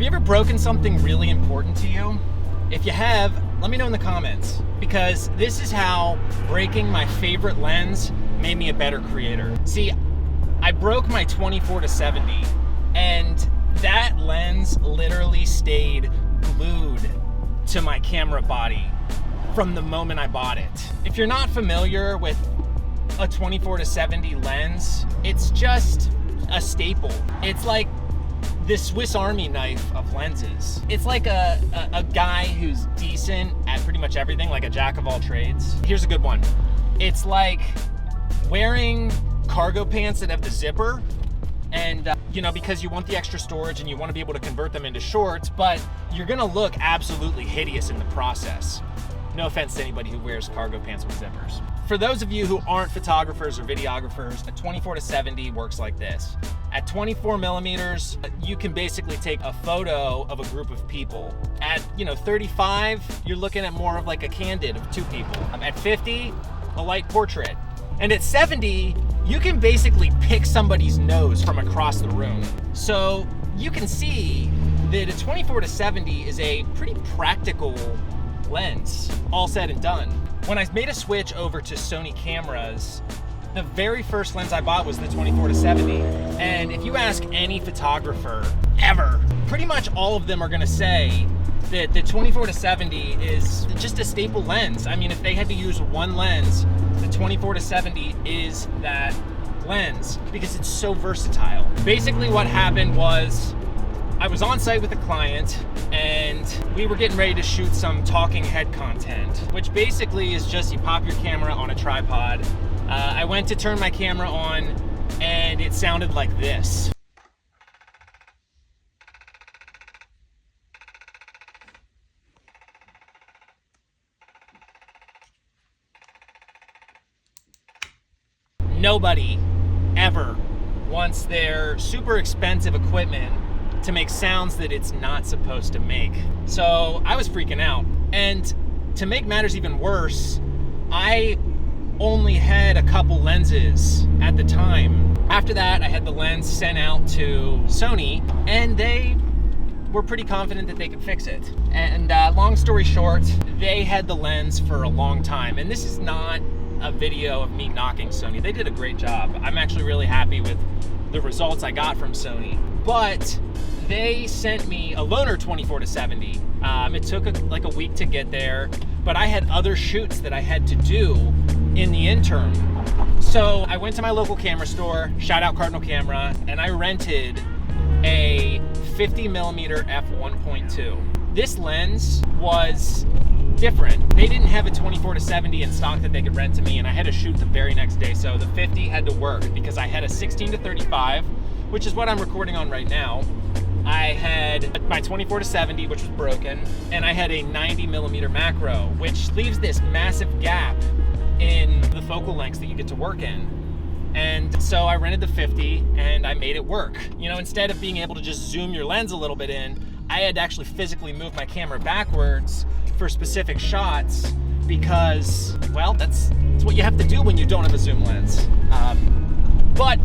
you ever broken something really important to you? If you have, let me know in the comments, because this is how breaking my favorite lens made me a better creator. See, I broke my 24-70, and that lens literally stayed glued to my camera body from the moment I bought it. If you're not familiar with a 24-70 lens, it's just a staple. It's like the Swiss Army knife of lenses. It's like a guy who's decent at pretty much everything, like a jack of all trades. Here's a good one. It's like wearing cargo pants that have the zipper, and because you want the extra storage and you want to be able to convert them into shorts, but you're gonna look absolutely hideous in the process. No offense to anybody who wears cargo pants with zippers. For those of you who aren't photographers or videographers, a 24-70 works like this. At 24 millimeters, you can basically take a photo of a group of people. At 35, you're looking at more of like a candid of two people. At 50, a light portrait. And at 70, you can basically pick somebody's nose from across the room. So you can see that a 24-70 is a pretty practical lens, all said and done. When I made a switch over to Sony cameras, the very first lens I bought was the 24-70. And if you ask any photographer ever, pretty much all of them are gonna say that the 24-70 is just a staple lens. I mean, if they had to use one lens, the 24-70 is that lens because it's so versatile. Basically what happened was I was on site with a client and we were getting ready to shoot some talking head content, which basically is just you pop your camera on a tripod. I went to turn my camera on and it sounded like this. Nobody ever wants their super expensive equipment to make sounds that it's not supposed to make. So I was freaking out. And to make matters even worse, I only had a couple lenses at the time. After that, I had the lens sent out to Sony and they were pretty confident that they could fix it. And long story short, they had the lens for a long time. And this is not a video of me knocking Sony. They did a great job. I'm actually really happy with the results I got from Sony. But they sent me a loaner 24-70. It took like a week to get there, but I had other shoots that I had to do in the interim. So I went to my local camera store, shout out Cardinal Camera, and I rented a 50 millimeter f1.2. This lens was different. They didn't have a 24-70 in stock that they could rent to me, and I had to shoot the very next day. So the 50 had to work because I had a 16-35, which is what I'm recording on right now. I had my 24-70, which was broken, and I had a 90 millimeter macro, which leaves this massive gap in the focal lengths that you get to work in. And so I rented the 50 and I made it work. Instead of being able to just zoom your lens a little bit in, I had to actually physically move my camera backwards for specific shots because, well, that's what you have to do when you don't have a zoom lens. But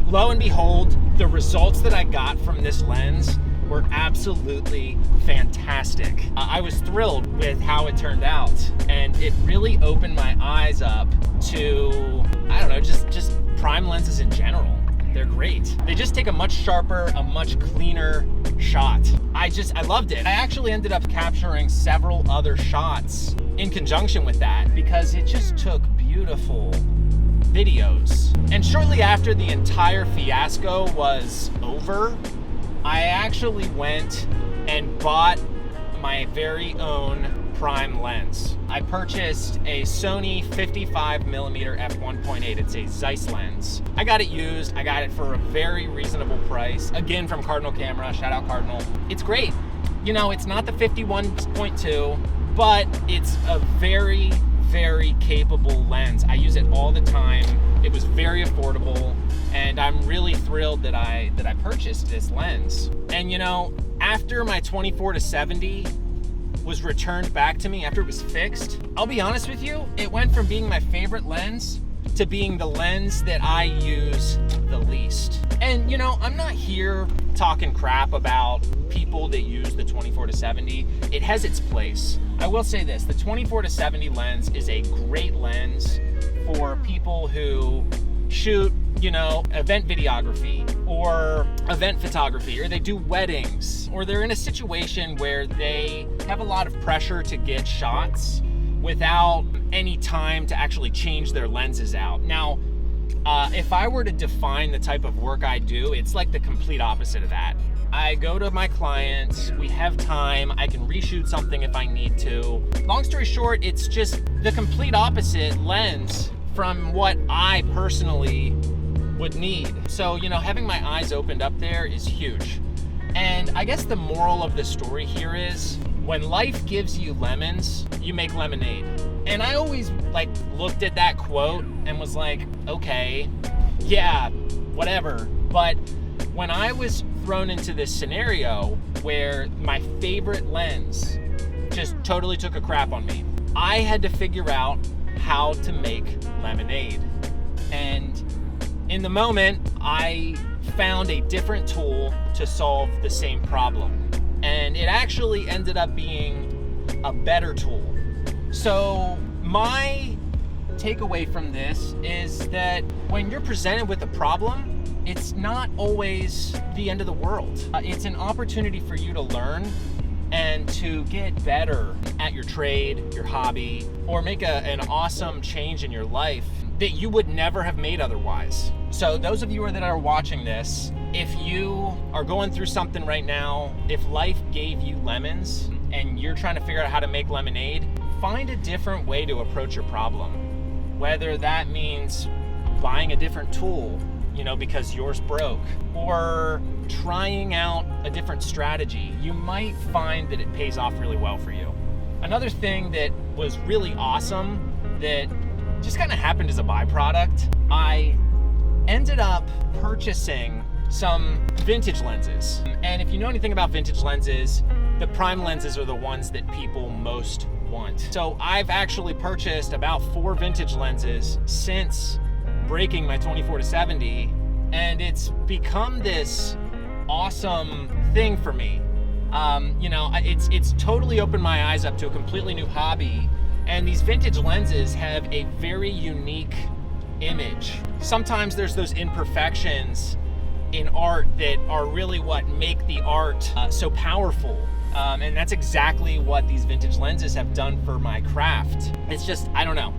lo and behold, the results that I got from this lens were absolutely fantastic. I was thrilled with how it turned out, and it really opened my eyes up to, I don't know, just prime lenses in general. They're great. They just take a much sharper, a much cleaner shot. I loved it. I actually ended up capturing several other shots in conjunction with that because it just took beautiful videos. And shortly after the entire fiasco was over, I actually went and bought my very own prime lens. I purchased a Sony 55mm f1.8. It's a Zeiss lens. I got it used. I got it for a very reasonable price. Again, from Cardinal Camera. Shout out Cardinal. It's great. It's not the 51.2, but it's a very, very capable lens. I use it all the time. It was very affordable, and I'm really thrilled that I purchased this lens. And after my 24-70 was returned back to me, after it was fixed, I'll be honest with you, it went from being my favorite lens to being the lens that I use the least. And I'm not here talking crap about people that use the 24-70, it has its place. I will say this, the 24-70 lens is a great lens for people who shoot, event videography or event photography, or they do weddings, or they're in a situation where they have a lot of pressure to get shots without any time to actually change their lenses out. Now, if I were to define the type of work I do, it's like the complete opposite of that. I go to my clients, we have time, I can reshoot something if I need to. Long story short, it's just the complete opposite lens from what I personally would need. So, having my eyes opened up there is huge. And I guess the moral of the story here is, when life gives you lemons, you make lemonade. And I always looked at that quote and was like, okay, yeah, whatever. But when I was thrown into this scenario where my favorite lens just totally took a crap on me, I had to figure out how to make lemonade. And in the moment, I found a different tool to solve the same problem. And it actually ended up being a better tool. So my takeaway from this is that when you're presented with a problem, it's not always the end of the world. It's an opportunity for you to learn and to get better at your trade, your hobby, or make an awesome change in your life that you would never have made otherwise. So those of you that are watching this, if you are going through something right now, if life gave you lemons and you're trying to figure out how to make lemonade, find a different way to approach your problem. Whether that means buying a different tool, because yours broke, or trying out a different strategy, you might find that it pays off really well for you. Another thing that was really awesome that just kind of happened as a byproduct, I ended up purchasing some vintage lenses. And if you know anything about vintage lenses, the prime lenses are the ones that people most want. So I've actually purchased about 4 vintage lenses since breaking my 24-70, and it's become this awesome thing for me. It's totally opened my eyes up to a completely new hobby, and these vintage lenses have a very unique image. Sometimes there's those imperfections in art that are really what make the art so powerful. And that's exactly what these vintage lenses have done for my craft. It's just, I don't know,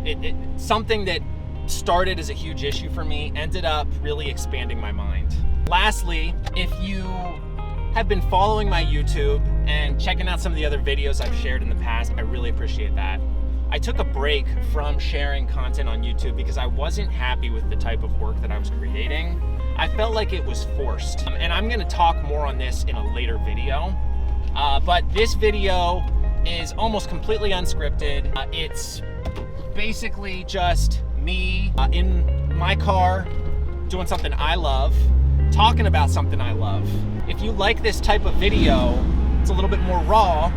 something that started as a huge issue for me ended up really expanding my mind. Lastly, if you have been following my YouTube and checking out some of the other videos I've shared in the past, I really appreciate that. I took a break from sharing content on YouTube because I wasn't happy with the type of work that I was creating. I felt like it was forced. And I'm gonna talk more on this in a later video. But this video is almost completely unscripted. It's basically just me in my car doing something I love, talking about something I love. If you like this type of video, it's a little bit more raw,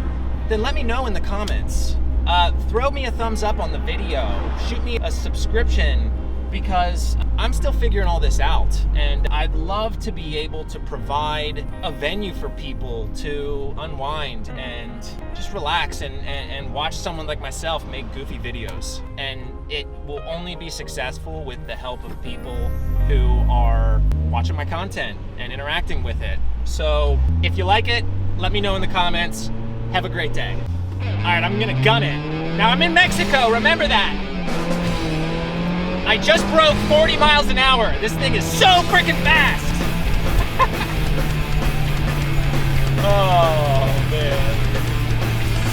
then let me know in the comments. Throw me a thumbs up on the video, shoot me a subscription, because I'm still figuring all this out, and I'd love to be able to provide a venue for people to unwind and just relax and watch someone like myself make goofy videos. And it will only be successful with the help of people who are watching my content and interacting with it. So if you like it, let me know in the comments. Have a great day. All right, I'm gonna gun it. Now I'm in Mexico, remember that. I just broke 40 miles an hour. This thing is so freaking fast.